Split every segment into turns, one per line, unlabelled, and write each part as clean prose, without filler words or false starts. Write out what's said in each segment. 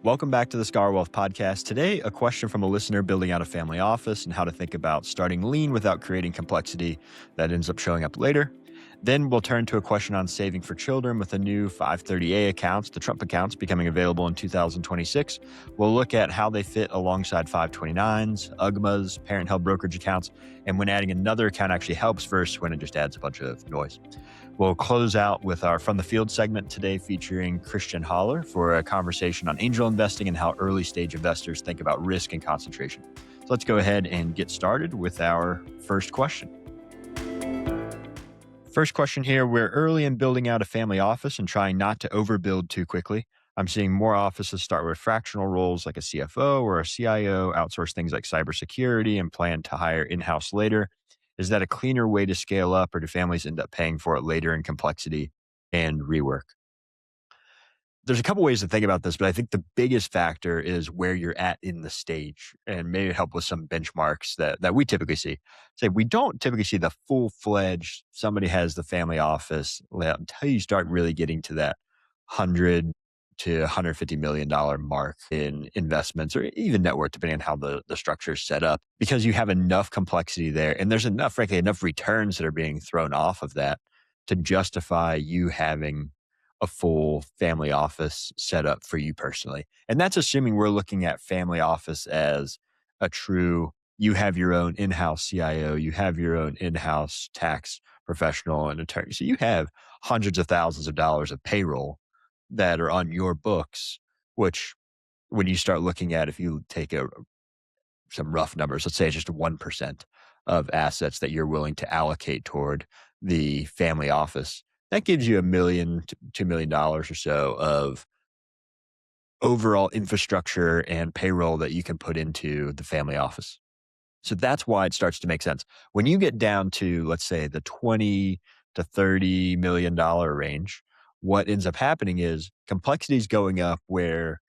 Welcome back to the Scholar Wealth Podcast. Today, a question from a listener building out a family office and how to think about starting lean without creating complexity that ends up showing up later. Then we'll turn to a question on saving for children with the new 530A accounts, the Trump accounts becoming available in 2026. We'll look at how they fit alongside 529s, UGMAs, parent-held brokerage accounts, and when adding another account actually helps versus when it just adds a bunch of noise. We'll close out with our From the Field segment today featuring Christian Holler for a conversation on angel investing and how early stage investors think about risk and concentration. So let's go ahead and get started with our first question. First question here, we're early in building out a family office and trying not to overbuild too quickly. I'm seeing more offices start with fractional roles like a CFO or a CIO, outsource things like cybersecurity and plan to hire in-house later. Is that a cleaner way to scale up, or do families end up paying for it later in complexity and rework? There's a couple ways to think about this, but I think the biggest factor is where you're at in the stage, and maybe help with some benchmarks that we typically see. Say we don't typically see the full fledged somebody has the family office until you start really getting to that 100 to $150 million mark in investments or even net worth, depending on how the structure is set up, because you have enough complexity there. And there's enough, frankly, enough returns that are being thrown off of that to justify you having a full family office set up for you personally. And that's assuming we're looking at family office as a true, you have your own in-house CIO, you have your own in-house tax professional and attorney. So you have hundreds of thousands of dollars of payroll that are on your books, which when you start looking at, if you take some rough numbers, let's say it's just 1% of assets that you're willing to allocate toward the family office, that gives you $1 to $2 million or so of overall infrastructure and payroll that you can put into the family office. So that's why it starts to make sense. When you get down to, let's say, the 20 to $30 million range, what ends up happening is complexity is going up where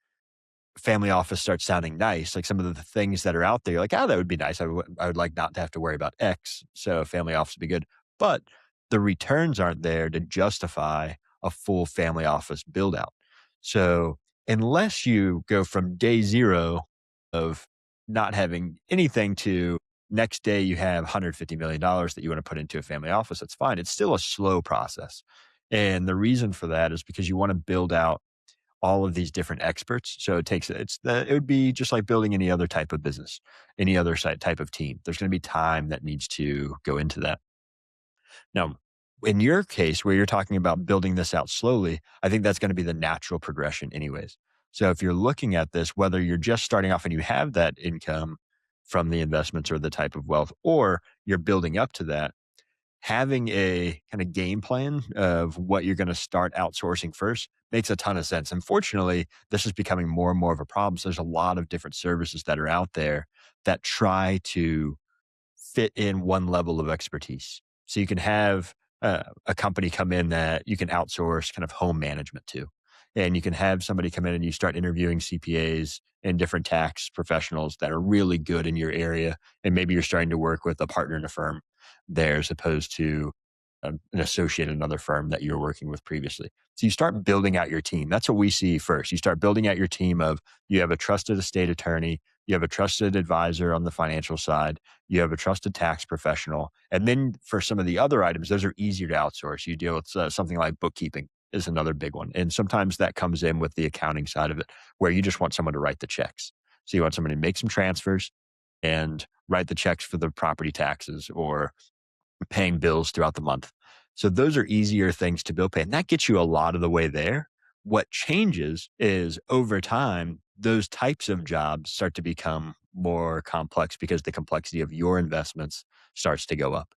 family office starts sounding nice. Like some of the things that are out there, you're like, oh, that would be nice. I would like not to have to worry about X. So family office would be good. But the returns aren't there to justify a full family office build out. So unless you go from day zero of not having anything to next day you have $150 million that you want to put into a family office, that's fine. It's still a slow process. And the reason for that is because you want to build out all of these different experts. So it would be just like building any other type of business, any other type of team. There's going to be time that needs to go into that. Now, in your case, where you're talking about building this out slowly, I think that's going to be the natural progression anyways. So if you're looking at this, whether you're just starting off and you have that income from the investments or the type of wealth, or you're building up to that, having a kind of game plan of what you're going to start outsourcing first makes a ton of sense. Unfortunately, this is becoming more and more of a problem. So there's a lot of different services that are out there that try to fit in one level of expertise. So you can have a company come in that you can outsource kind of home management to. And you can have somebody come in and you start interviewing CPAs and different tax professionals that are really good in your area. And maybe you're starting to work with a partner in a firm there as opposed to an associate in another firm that you were working with previously. So you start building out your team. That's what we see first. You start building out your team of you have a trusted estate attorney, you have a trusted advisor on the financial side, you have a trusted tax professional. And then for some of the other items, those are easier to outsource. You deal with something like bookkeeping is another big one. And sometimes that comes in with the accounting side of it, where you just want someone to write the checks. So you want somebody to make some transfers and write the checks for the property taxes or paying bills throughout the month. So those are easier things to bill pay. And that gets you a lot of the way there. What changes is over time, those types of jobs start to become more complex because the complexity of your investments starts to go up.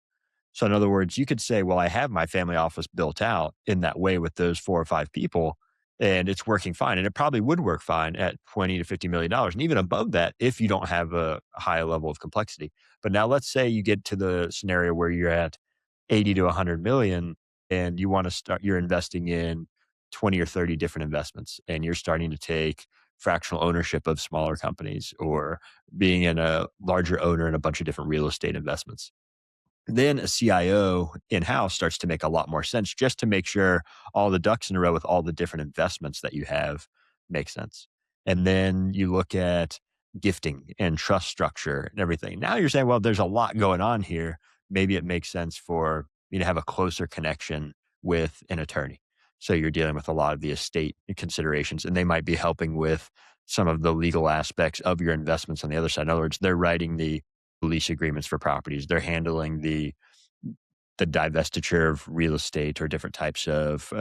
So in other words, you could say, well, I have my family office built out in that way with those 4 or 5 people, and it's working fine. And it probably would work fine at 20 to $50 million, and even above that if you don't have a high level of complexity. But now let's say you get to the scenario where you're at 80 to 100 million and you want to start, you're investing in 20 or 30 different investments and you're starting to take fractional ownership of smaller companies or being in a larger owner in a bunch of different real estate investments. Then a CIO in-house starts to make a lot more sense just to make sure all the ducks in a row with all the different investments that you have make sense. And then you look at gifting and trust structure and everything. Now you're saying, well, there's a lot going on here. Maybe it makes sense for me to have a closer connection with an attorney. So you're dealing with a lot of the estate considerations, and they might be helping with some of the legal aspects of your investments on the other side. In other words, they're writing the lease agreements for properties. They're handling the divestiture of real estate or different types of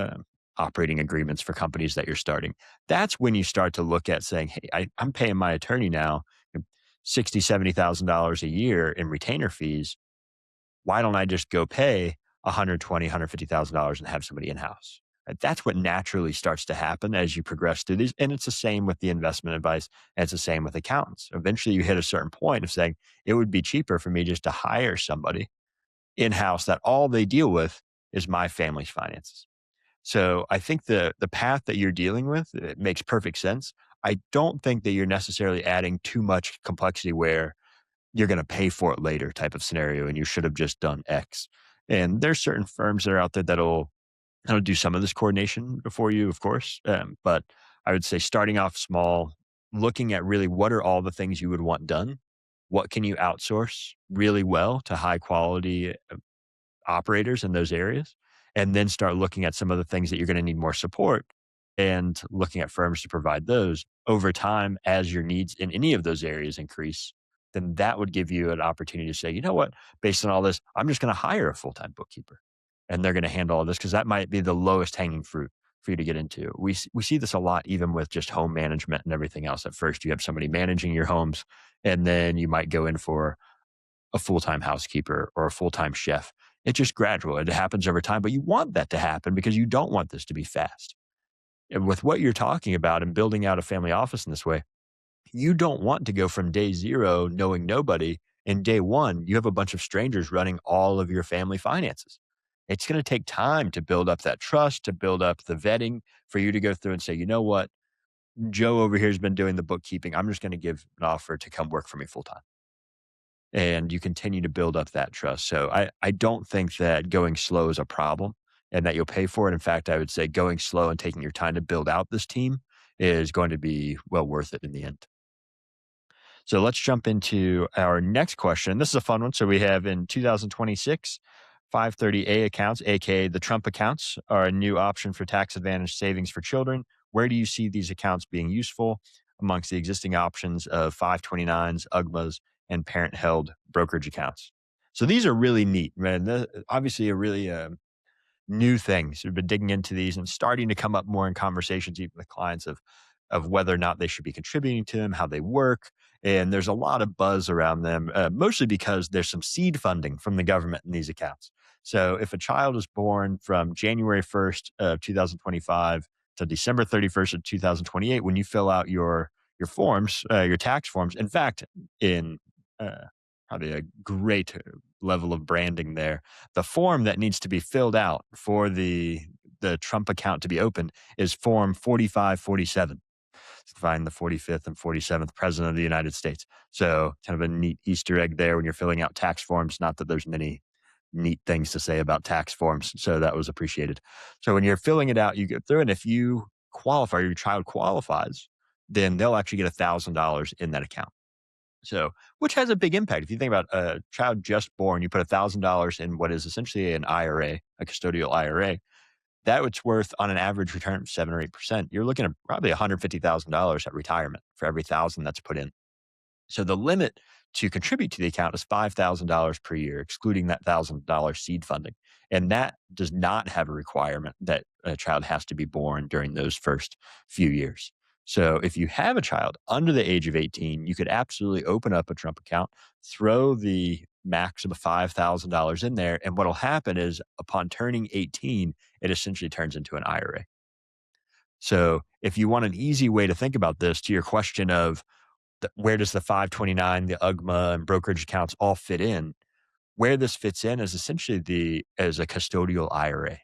operating agreements for companies that you're starting. That's when you start to look at saying, hey, I'm paying my attorney now $70,000 a year in retainer fees. Why don't I just go pay 120, $150,000 and have somebody in house? That's what naturally starts to happen as you progress through these. And it's the same with the investment advice. And it's the same with accountants. Eventually, you hit a certain point of saying, it would be cheaper for me just to hire somebody in house that all they deal with is my family's finances. So I think the path that you're dealing with, it makes perfect sense. I don't think that you're necessarily adding too much complexity where you're going to pay for it later type of scenario and you should have just done X. And there's certain firms that are out there that'll do some of this coordination for you, of course. But I would say starting off small, looking at really what are all the things you would want done. What can you outsource really well to high quality operators in those areas, and then start looking at some of the things that you're going to need more support and looking at firms to provide those over time as your needs in any of those areas increase. Then that would give you an opportunity to say, you know what, based on all this, I'm just going to hire a full time bookkeeper and they're going to handle all this because that might be the lowest hanging fruit for you to get into. We see this a lot, even with just home management and everything else. At first, you have somebody managing your homes, and then you might go in for a full-time housekeeper or a full-time chef. It's just gradual. It happens over time, but you want that to happen because you don't want this to be fast. And with what you're talking about and building out a family office in this way, you don't want to go from day zero knowing nobody and day one, you have a bunch of strangers running all of your family finances. It's going to take time to build up that trust, to build up the vetting for you to go through and say, you know what? Joe over here has been doing the bookkeeping. I'm just going to give an offer to come work for me full time, and you continue to build up that trust. So I don't think that going slow is a problem and that you'll pay for it. In fact, I would say going slow and taking your time to build out this team is going to be well worth it in the end. So let's jump into our next question. This is a fun one. So we have in 2026, 530A accounts, aka the Trump accounts, are a new option for tax advantage savings for children. Where do you see these accounts being useful amongst the existing options of 529s, UGMAs, and parent held brokerage accounts? So these are really neat, man. Obviously, a really new things. We've been digging into these and starting to come up more in conversations even with clients of whether or not they should be contributing to them, how they work. And there's a lot of buzz around them, mostly because there's some seed funding from the government in these accounts. So if a child is born from January 1st of 2025 to December 31st of 2028, when you fill out your forms, your tax forms, in fact, in uh, probably a great level of branding there, the form that needs to be filled out for the Trump account to be opened is form 4547. To find the 45th and 47th president of the United States. So kind of a neat Easter egg there when you're filling out tax forms. Not that there's many neat things to say about tax forms. So that was appreciated. So when you're filling it out, you go through, and if you qualify, your child qualifies, then they'll actually get $1,000 in that account. So, which has a big impact. If you think about a child just born, you put $1,000 in what is essentially an IRA, a custodial IRA, that it's worth on an average return of 7 or 8%. You're looking at probably $150,000 at retirement for every thousand that's put in. So the limit to contribute to the account is $5,000 per year, excluding that $1,000 seed funding. And that does not have a requirement that a child has to be born during those first few years. So if you have a child under the age of 18, you could absolutely open up a Trump account, throw the max of $5,000 in there. And what'll happen is upon turning 18, it essentially turns into an IRA. So if you want an easy way to think about this, to your question of where does the 529, the UGMA, and brokerage accounts all fit in? Where this fits in is essentially as a custodial IRA,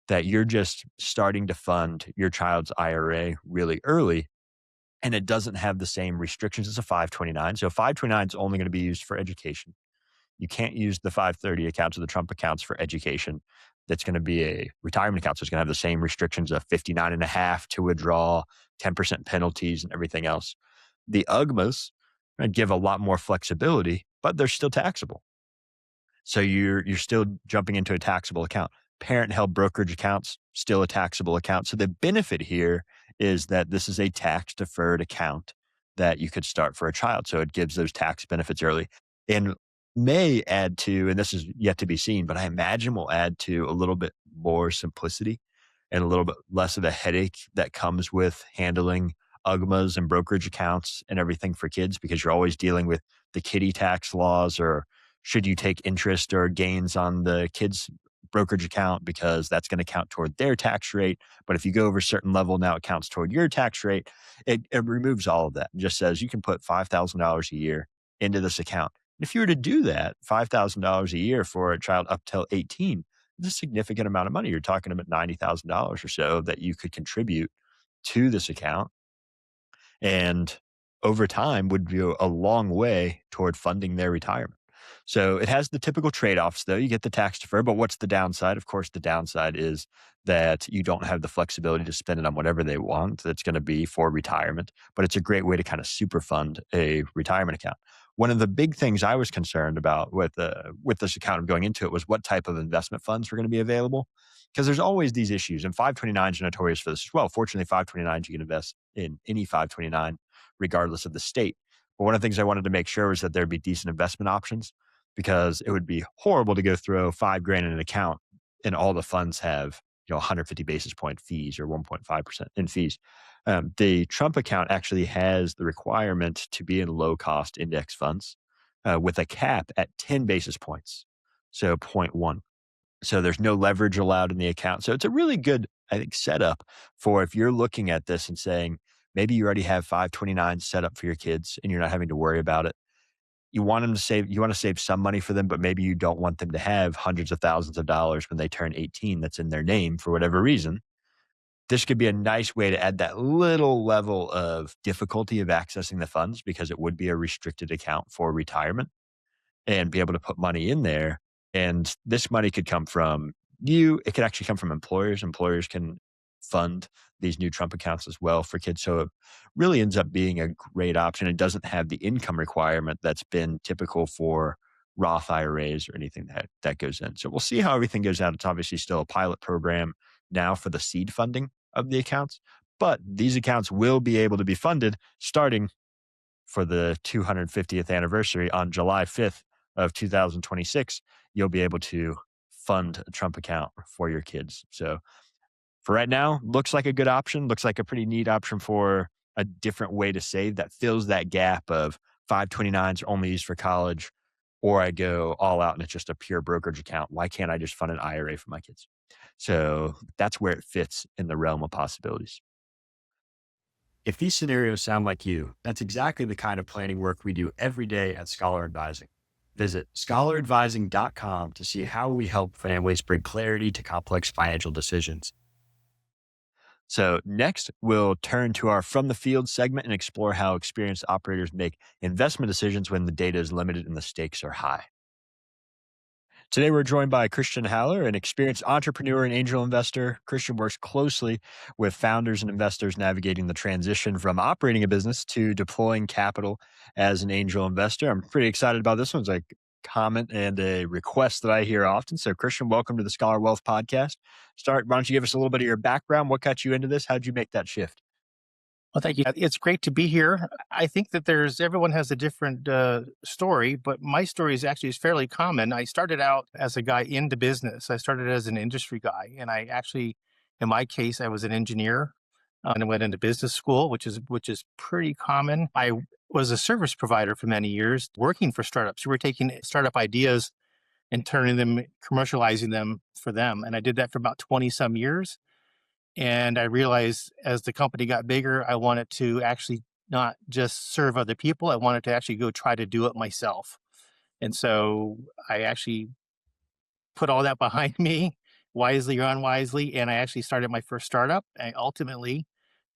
that you're just starting to fund your child's IRA really early, and it doesn't have the same restrictions as a 529. So 529 is only going to be used for education. You can't use the 530 accounts or the Trump accounts for education. that's going to be a retirement account. So it's going to have the same restrictions of 59 and a half to withdraw, 10% penalties and everything else. The UGMAs give a lot more flexibility, but they're still taxable. So you're still jumping into a taxable account. Parent held brokerage accounts, still a taxable account. So the benefit here is that this is a tax deferred account that you could start for a child. So it gives those tax benefits early and may add to, and this is yet to be seen, but I imagine will add to a little bit more simplicity and a little bit less of a headache that comes with handling UGMAs and brokerage accounts and everything for kids, because you're always dealing with the kiddie tax laws, or should you take interest or gains on the kids' brokerage account because that's going to count toward their tax rate. But if you go over a certain level, now it counts toward your tax rate. It removes all of that and just says you can put $5,000 a year into this account. And if you were to do that, $5,000 a year for a child up till 18, it's a significant amount of money. You're talking about $90,000 or so that you could contribute to this account, and over time would go a long way toward funding their retirement. So it has the typical trade-offs though. You get the tax defer, but what's the downside? Of course, the downside is that you don't have the flexibility to spend it on whatever they want that's going to be for retirement, but it's a great way to kind of super fund a retirement account. One of the big things I was concerned about with this account of going into it was what type of investment funds were going to be available, because there's always these issues, and 529s are notorious for this as well. Fortunately, 529s, you can invest in any 529 regardless of the state. But one of the things I wanted to make sure was that there'd be decent investment options, because it would be horrible to go throw $5,000 in an account and all the funds have 150 basis point fees or 1.5% in fees. The Trump account actually has the requirement to be in low cost index funds with a cap at 10 basis points, so zero point 0.1. So there's no leverage allowed in the account. So it's a really good, I think, setup for if you're looking at this and saying, maybe you already have 529 set up for your kids and you're not having to worry about it. You want them to save, you want to save some money for them, but maybe you don't want them to have hundreds of thousands of dollars when they turn 18 that's in their name for whatever reason. This could be a nice way to add that little level of difficulty of accessing the funds, because it would be a restricted account for retirement, and be able to put money in there. And this money could come from you. It could actually come from employers. Employers can fund these new Trump accounts as well for kids. So it really ends up being a great option. It doesn't have the income requirement that's been typical for Roth IRAs or anything that goes in. So we'll see how everything goes out. It's obviously still a pilot program now for the seed funding of the accounts, but these accounts will be able to be funded starting for the 250th anniversary on July 5th of 2026. You'll be able to fund a Trump account for your kids. So for right now, looks like a good option, looks like a pretty neat option for a different way to save that fills that gap of 529s are only used for college, or I go all out and it's just a pure brokerage account. Why can't I just fund an IRA for my kids? So that's where it fits in the realm of possibilities. If these scenarios sound like you, that's exactly the kind of planning work we do every day at Scholar Advising. Visit scholaradvising.com to see how we help families bring clarity to complex financial decisions. So next, we'll turn to our From the Field segment and explore how experienced operators make investment decisions when the data is limited and the stakes are high. Today, we're joined by Christian Haller, an experienced entrepreneur and angel investor. Christian works closely with founders and investors navigating the transition from operating a business to deploying capital as an angel investor. I'm pretty excited about this one. It's a comment and a request that I hear often. So, Christian, welcome to the Scholar Wealth Podcast. Why don't you give us a little bit of your background? What got you into this? How'd you make that shift?
Well, thank you. It's great to be here. I think that everyone has a different story, but my story is fairly common. I started out as a guy into business. I started as an industry guy, and I actually, in my case, I was an engineer, and I went into business school, which is pretty common. I was a service provider for many years, working for startups. We were taking startup ideas and turning them, commercializing them for them, and I did that for about 20 some years. And I realized as the company got bigger, I wanted to actually not just serve other people. I wanted to actually go try to do it myself. And so I actually put all that behind me, wisely or unwisely. And I actually started my first startup. I ultimately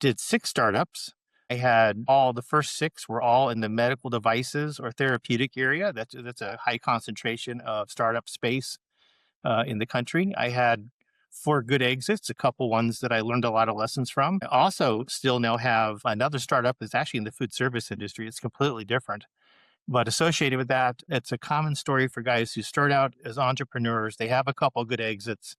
did 6 startups. I had the first 6 were all in the medical devices or therapeutic area. That's a high concentration of startup space. in the country. I had 4 good exits, a couple ones that I learned a lot of lessons from. I also still now have another startup that's actually in the food service industry. It's completely different. But associated with that, it's a common story for guys who start out as entrepreneurs. They have a couple good exits.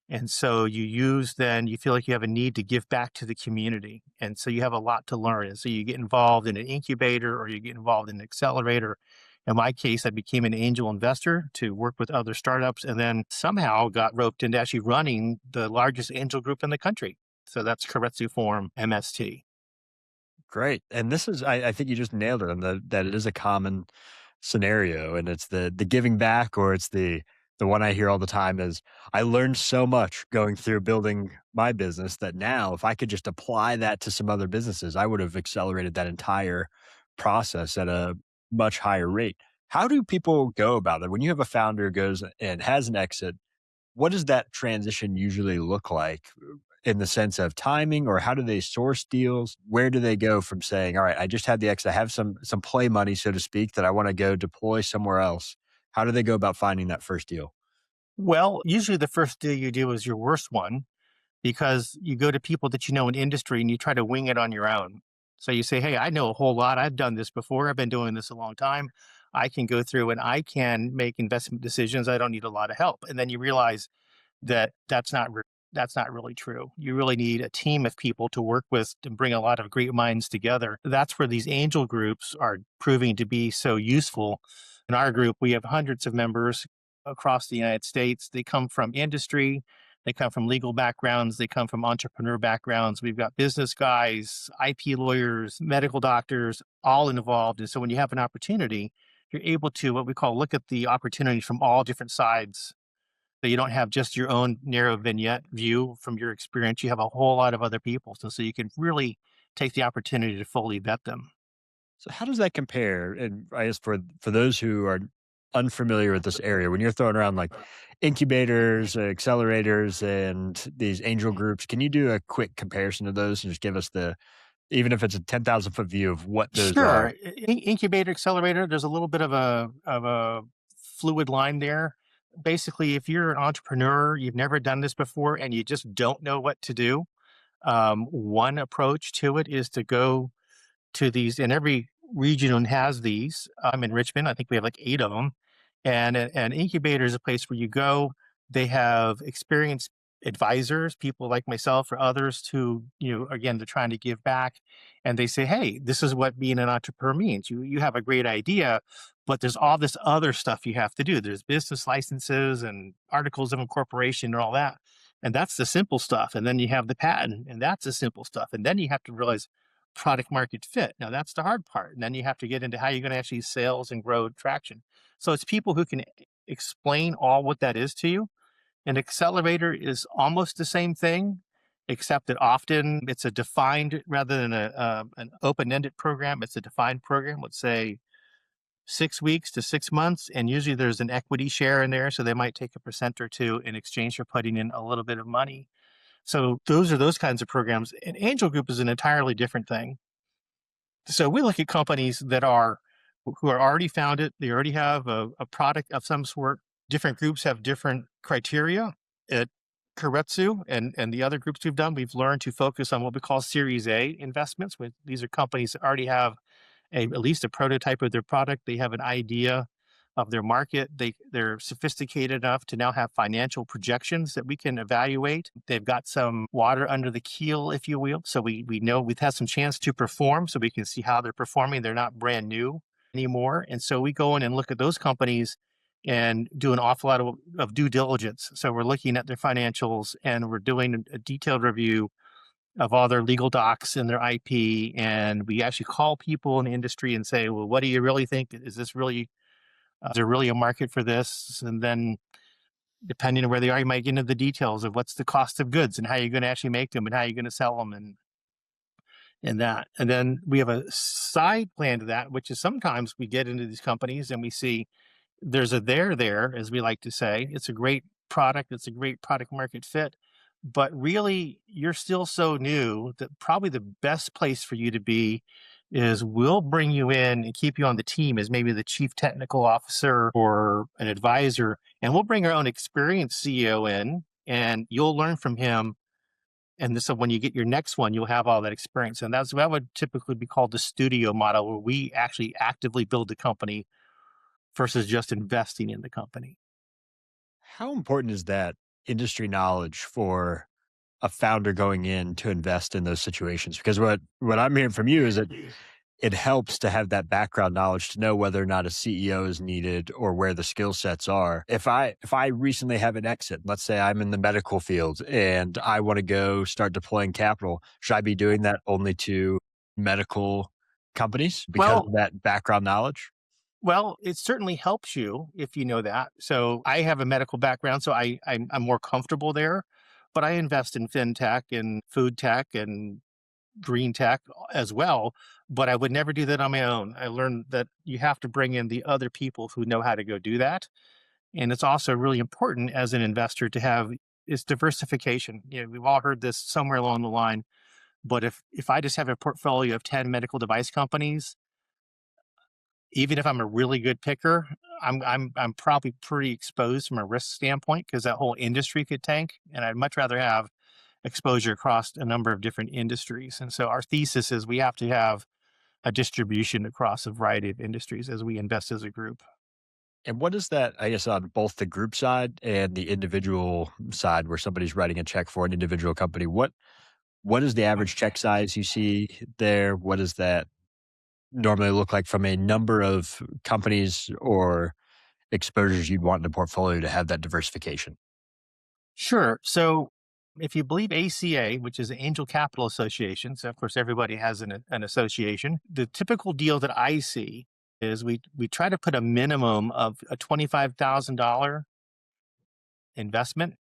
And so you feel like you have a need to give back to the community. And so you have a lot to learn. And so you get involved in an incubator or you get involved in an accelerator. In my case, I became an angel investor to work with other startups and then somehow got roped into actually running the largest angel group in the country. So that's Keiretsu Forum MST.
Great. And this is, I think you just nailed it on that it is a common scenario, and it's the giving back, or it's the one I hear all the time is, I learned so much going through building my business that now if I could just apply that to some other businesses, I would have accelerated that entire process at a much higher rate. How do people go about it? When you have a founder who goes and has an exit, what does that transition usually look like in the sense of timing, or how do they source deals? Where do they go from saying, all right, I just had the exit, I have some play money, so to speak, that I want to go deploy somewhere else. How do they go about finding that first deal?
Well, usually the first deal you do is your worst one because you go to people that you know in industry and you try to wing it on your own. So you say, "Hey, I know a whole lot. I've done this before. I've been doing this a long time. I can go through and I can make investment decisions. I don't need a lot of help." And then you realize that that's not really true. You really need a team of people to work with and bring a lot of great minds together. That's where these angel groups are proving to be so useful. In our group, we have hundreds of members across the United States. They come from industry, they come from legal backgrounds, they come from entrepreneur backgrounds. We've got business guys, IP lawyers, medical doctors, all involved. And so when you have an opportunity, you're able to what we call look at the opportunity from all different sides, so you don't have just your own narrow vignette view from your experience. You have a whole lot of other people. So you can really take the opportunity to fully vet them.
So how does that compare? And I guess for those who are unfamiliar with this area, when you're throwing around like incubators, accelerators, and these angel groups, can you do a quick comparison of those and just give us the, even if it's a 10,000-foot view of what those
Sure.
are?
Incubator, accelerator, there's a little bit of a fluid line there. Basically, if you're an entrepreneur, you've never done this before, and you just don't know what to do, one approach to it is to go to these, and every region has these. I'm in Richmond. I think we have like 8 of them. And an incubator is a place where you go. They have experienced advisors, people like myself or others who, again, they're trying to give back. And they say, hey, this is what being an entrepreneur means. You have a great idea, but there's all this other stuff you have to do. There's business licenses and articles of incorporation and all that. And that's the simple stuff. And then you have the patent, and that's the simple stuff. And then you have to realize product market fit. Now that's the hard part. And then you have to get into how you're going to actually sales and grow traction. So it's people who can explain all what that is to you. An accelerator is almost the same thing, except that often it's a defined rather than an open-ended program. It's a defined program. Let's say 6 weeks to 6 months, and usually there's an equity share in there, so they might take a percent or two in exchange for putting in a little bit of money. So those are those kinds of programs. An angel group is an entirely different thing. So we look at companies that are who are already founded. They already have a product of some sort. Different groups have different criteria. At Keiretsu and the other groups we've done, we've learned to focus on what we call Series A investments. These are companies that already have at least a prototype of their product. They have an idea of their market. They're sophisticated enough to now have financial projections that we can evaluate. They've got some water under the keel, if you will. So we know we've had some chance to perform, so we can see how they're performing. They're not brand new anymore. And so we go in and look at those companies and do an awful lot of due diligence. So we're looking at their financials and we're doing a detailed review of all their legal docs and their IP. And we actually call people in the industry and say, well, what do you really think? Is there really a market for this? And then depending on where they are, you might get into the details of what's the cost of goods and how you're going to actually make them and how you're going to sell them and that. And then we have a side plan to that, which is sometimes we get into these companies and we see there's a there, as we like to say. It's a great product. It's a great product market fit. But really, you're still so new that probably the best place for you to be is we'll bring you in and keep you on the team as maybe the chief technical officer or an advisor, and we'll bring our own experienced CEO in, and you'll learn from him. And so when you get your next one, you'll have all that experience. And that would typically be called the studio model, where we actually actively build the company versus just investing in the company.
How important is that industry knowledge for a founder going in to invest in those situations? Because what I'm hearing from you is that it helps to have that background knowledge to know whether or not a CEO is needed or where the skill sets are. If I recently have an exit, let's say I'm in the medical field and I want to go start deploying capital, should I be doing that only to medical companies because
Well,
of that background knowledge?
well, it certainly helps you if you know that. So I have a medical background, so I'm more comfortable there. But I invest in fintech and food tech and green tech as well. But I would never do that on my own. I learned that you have to bring in the other people who know how to go do that. And it's also really important as an investor to have is diversification. We've all heard this somewhere along the line. But if I just have a portfolio of 10 medical device companies, even if I'm a really good picker, I'm probably pretty exposed from a risk standpoint because that whole industry could tank. And I'd much rather have exposure across a number of different industries. And so our thesis is we have to have a distribution across a variety of industries as we invest as a group.
And what is that, I guess, on both the group side and the individual side where somebody's writing a check for an individual company? What is the average check size you see there? What does that normally look like from a number of companies or exposures you'd want in a portfolio to have that diversification?
Sure. So if you believe ACA, which is the Angel Capital Association, so of course everybody has an association, the typical deal that I see is we try to put a minimum of a $25,000 investment.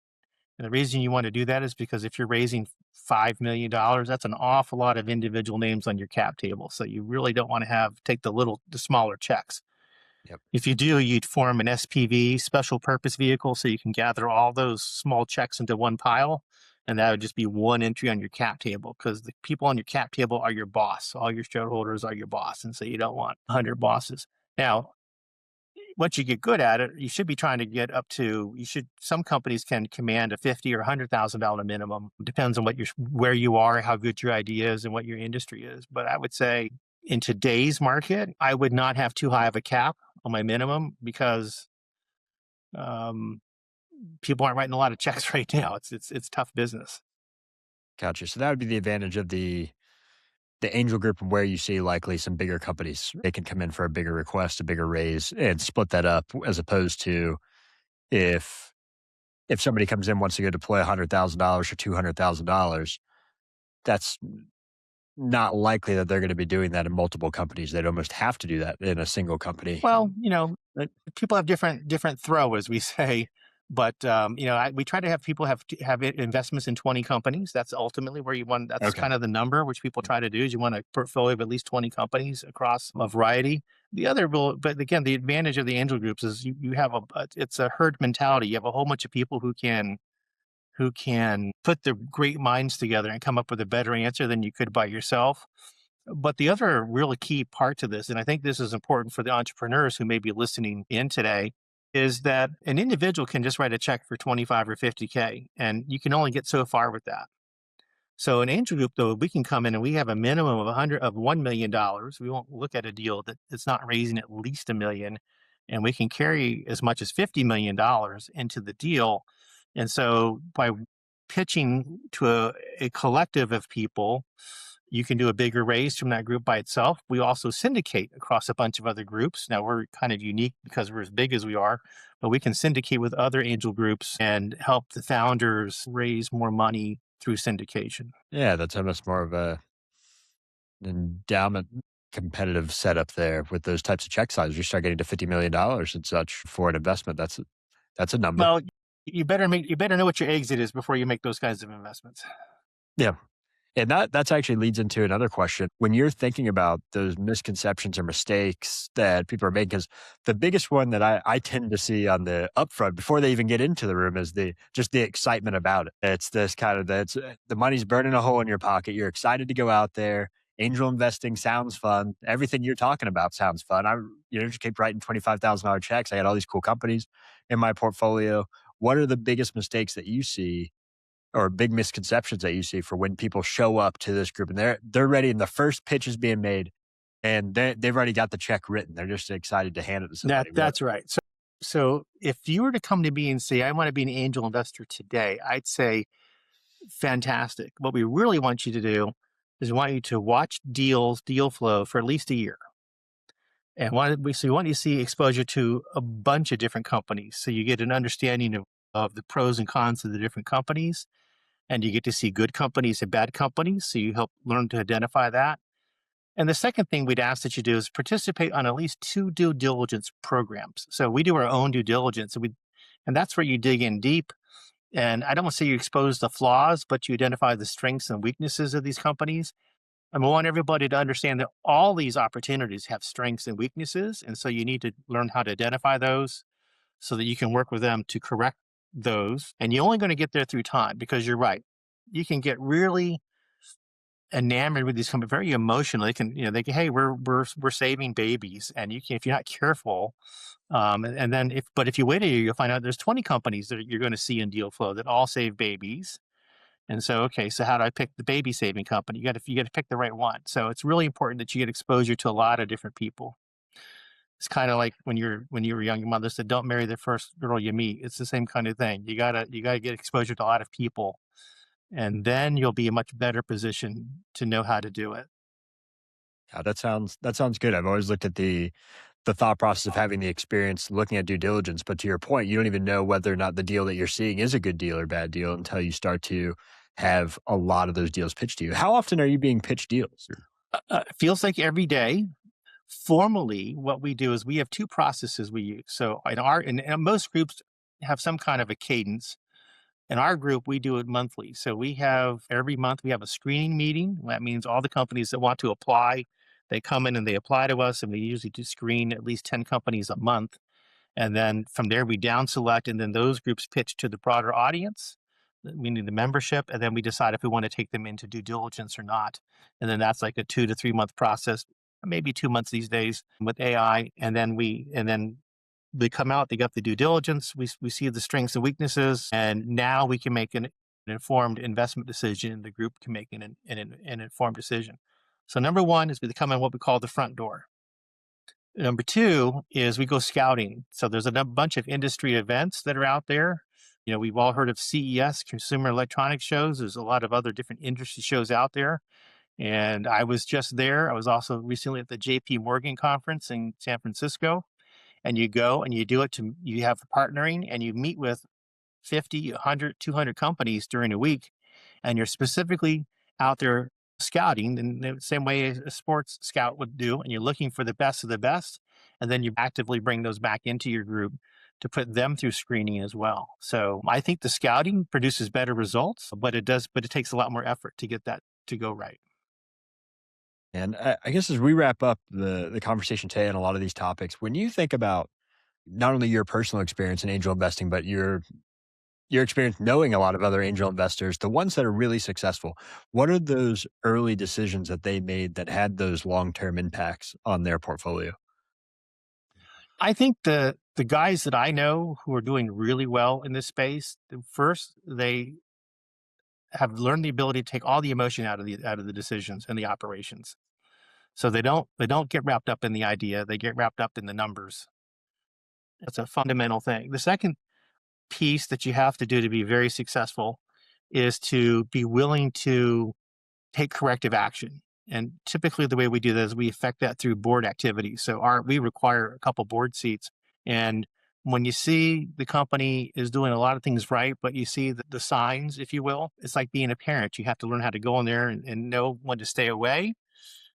And the reason you want to do that is because if you're raising $5 million, that's an awful lot of individual names on your cap table. So you really don't want to take the smaller checks.
Yep.
If you do, you'd form an SPV, special purpose vehicle, so you can gather all those small checks into one pile. And that would just be one entry on your cap table because the people on your cap table are your boss. All your shareholders are your boss. And so you don't want 100 bosses. Now, once you get good at it, you should be trying to get up to, some companies can command a 50 or $100,000 minimum. Depends on where you are, how good your idea is and what your industry is. But I would say in today's market, I would not have too high of a cap on my minimum because um, people aren't writing a lot of checks right now. It's tough business.
Gotcha. So that would be the advantage of the angel group and where you see likely some bigger companies. They can come in for a bigger request, a bigger raise, and split that up as opposed to if if somebody comes in wants to go deploy $100,000 or $200,000, that's not likely that they're going to be doing that in multiple companies. They'd almost have to do that in a single company.
Well,
Right.
people have different throw, as we say. But we try to have people have investments in 20 companies. That's ultimately where you want. That's
Okay.
kind of the number which people try to do. Is you want a portfolio of at least 20 companies across a variety. The other will, but again, the advantage of the angel groups is you have it's a herd mentality. You have a whole bunch of people who can put their great minds together and come up with a better answer than you could by yourself. But the other really key part to this, and I think this is important for the entrepreneurs who may be listening in today, is that an individual can just write a check for 25 or 50K, and you can only get so far with that. So an angel group, though, we can come in and we have a minimum of $1 million. We won't look at a deal that it's not raising at least a million, and we can carry as much as $50 million into the deal. And so by pitching to a collective of people, you can do a bigger raise from that group by itself. We also syndicate across a bunch of other groups. Now we're kind of unique because we're as big as we are, but we can syndicate with other angel groups and help the founders raise more money through syndication.
Yeah, that's almost more of an endowment competitive setup there with those types of check sizes. You start getting to $50 million and such for an investment. That's a number.
Well, you better know what your exit is before you make those kinds of investments.
Yeah. And that's actually leads into another question. When you're thinking about those misconceptions or mistakes that people are making, because the biggest one that I tend to see on the upfront before they even get into the room is the excitement about it. It's this kind of the money's burning a hole in your pocket. You're excited to go out there angel investing sounds fun. Everything you're talking about sounds fun. I, just keep writing $25,000 checks. I got all these cool companies in my portfolio. What are the biggest mistakes that you see or big misconceptions that you see for when people show up to this group and they're ready and the first pitch is being made and they've already got the check written. They're just excited to hand it to somebody.
That's right. So if you were to come to me and say, I want to be an angel investor today, I'd say, fantastic. What we really want you to do is we want you to watch deal flow for at least a year. And so we want you to see exposure to a bunch of different companies. So you get an understanding of the pros and cons of the different companies. And you get to see good companies and bad companies. So you help learn to identify that. And the second thing we'd ask that you do is participate on at least 2 due diligence programs. So we do our own due diligence, and that's where you dig in deep. And I don't want to say you expose the flaws, but you identify the strengths and weaknesses of these companies. And we want everybody to understand that all these opportunities have strengths and weaknesses. And so you need to learn how to identify those so that you can work with them to correct those. And you're only going to get there through time because you're right. You can get really enamored with these companies, very emotional. They can, hey, we're saving babies, and you can, if you're not careful, and then if you wait a year, you'll find out there's 20 companies that you're going to see in deal flow that all save babies. And so, okay, so how do I pick the baby saving company? You got to pick the right one. So it's really important that you get exposure to a lot of different people. It's kind of like when you were young, your mother said, "Don't marry the first girl you meet." It's the same kind of thing. You gotta get exposure to a lot of people, and then you'll be in a much better position to know how to do it.
Yeah, that sounds good. I've always looked at the thought process of having the experience looking at due diligence, but to your point, you don't even know whether or not the deal that you're seeing is a good deal or bad deal until you start to have a lot of those deals pitched to you. How often are you being pitched deals?
It feels like every day. Formally, what we do is we have 2 processes we use. So in most groups have some kind of a cadence. In our group, we do it monthly. So every month we have a screening meeting. That means all the companies that want to apply, they come in and they apply to us, and we usually do screen at least 10 companies a month. And then from there, we down select, and then those groups pitch to the broader audience, meaning the membership. And then we decide if we want to take them into due diligence or not. And then that's like a 2 to 3 month process, maybe 2 months these days with AI. And then they come out, they got the due diligence, we see the strengths and weaknesses, and now we can make an informed investment decision. The group can make an informed decision. So number one is we come in what we call the front door. Number two is we go scouting. So there's a bunch of industry events that are out there. We've all heard of CES, Consumer Electronics Shows. There's a lot of other different industry shows out there. And I was just there. I was also recently at the JP Morgan conference in San Francisco. And you go and you do it you have partnering and you meet with 50, 100, 200 companies during a week. And you're specifically out there scouting in the same way a sports scout would do. And you're looking for the best of the best. And then you actively bring those back into your group to put them through screening as well. So I think the scouting produces better results, but it takes a lot more effort to get that to go right.
And I guess as we wrap up the conversation today on a lot of these topics, when you think about not only your personal experience in angel investing, but your experience knowing a lot of other angel investors, the ones that are really successful, what are those early decisions that they made that had those long-term impacts on their portfolio?
I think the guys that I know who are doing really well in this space, first, they have learned the ability to take all the emotion out of the decisions and the operations. So they don't get wrapped up in the idea, they get wrapped up in the numbers. That's a fundamental thing. The second piece that you have to do to be very successful is to be willing to take corrective action. And typically the way we do that is we affect that through board activities. So we require a couple board seats. And when you see the company is doing a lot of things right, but you see the signs, if you will, it's like being a parent. You have to learn how to go in there and know when to stay away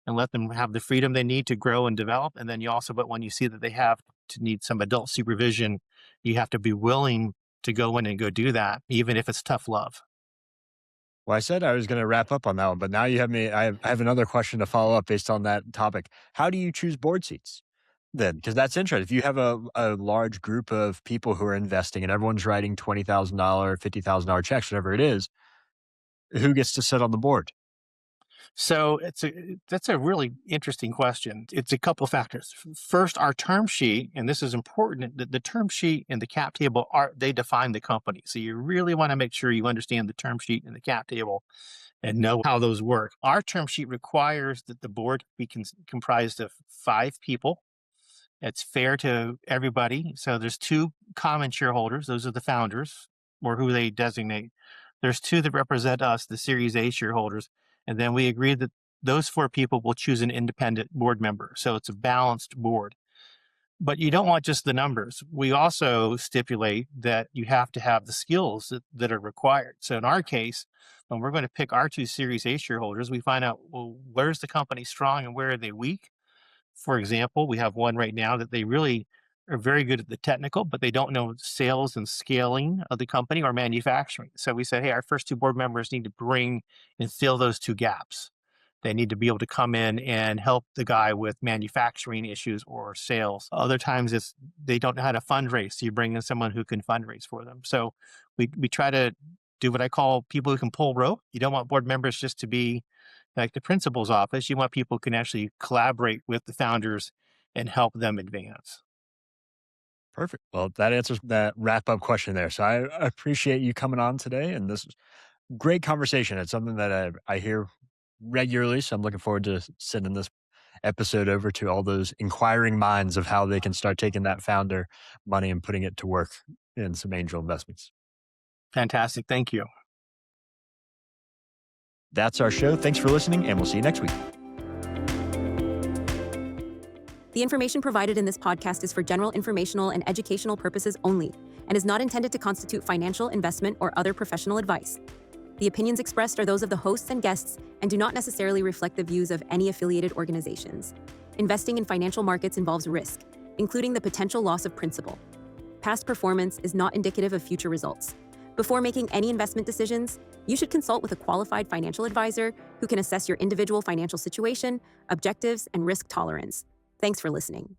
and let them have the freedom they need to grow and develop. And then but when you see that they have to need some adult supervision, you have to be willing to go in and go do that, even if it's tough love.
Well, I said I was going to wrap up on that one, but now you have me. I have another question to follow up based on that topic. How do you choose board seats then? Because that's interesting. If you have a large group of people who are investing and everyone's writing $20,000, $50,000 checks, whatever it is, who gets to sit on the board?
So that's a really interesting question. It's a couple factors. First, our term sheet, and this is important, the term sheet and the cap table they define the company. So you really want to make sure you understand the term sheet and the cap table and know how those work. Our term sheet requires that the board be comprised of 5 people. It's fair to everybody. So there's 2 common shareholders. Those are the founders, or who they designate. There's 2 that represent us, the Series A shareholders. And then we agreed that those 4 people will choose an independent board member. So it's a balanced board. But you don't want just the numbers. We also stipulate that you have to have the skills that are required. So in our case, when we're going to pick our 2 Series A shareholders, we find out, well, where's the company strong and where are they weak? For example, we have one right now that they really are very good at the technical, but they don't know sales and scaling of the company or manufacturing. So we said, hey, our first 2 board members need to bring and fill those 2 gaps. They need to be able to come in and help the guy with manufacturing issues or sales. Other times it's they don't know how to fundraise. So you bring in someone who can fundraise for them. So we try to do what I call people who can pull rope. You don't want board members just to be like the principal's office. You want people who can actually collaborate with the founders and help them advance.
Perfect. Well, that answers that wrap up question there. So I appreciate you coming on today. And this is great conversation. It's something that I hear regularly. So I'm looking forward to sending this episode over to all those inquiring minds of how they can start taking that founder money and putting it to work in some angel investments.
Fantastic. Thank you.
That's our show. Thanks for listening, and we'll see you next week.
The information provided in this podcast is for general informational and educational purposes only and is not intended to constitute financial, investment, or other professional advice. The opinions expressed are those of the hosts and guests and do not necessarily reflect the views of any affiliated organizations. Investing in financial markets involves risk, including the potential loss of principal. Past performance is not indicative of future results. Before making any investment decisions, you should consult with a qualified financial advisor who can assess your individual financial situation, objectives, and risk tolerance. Thanks for listening.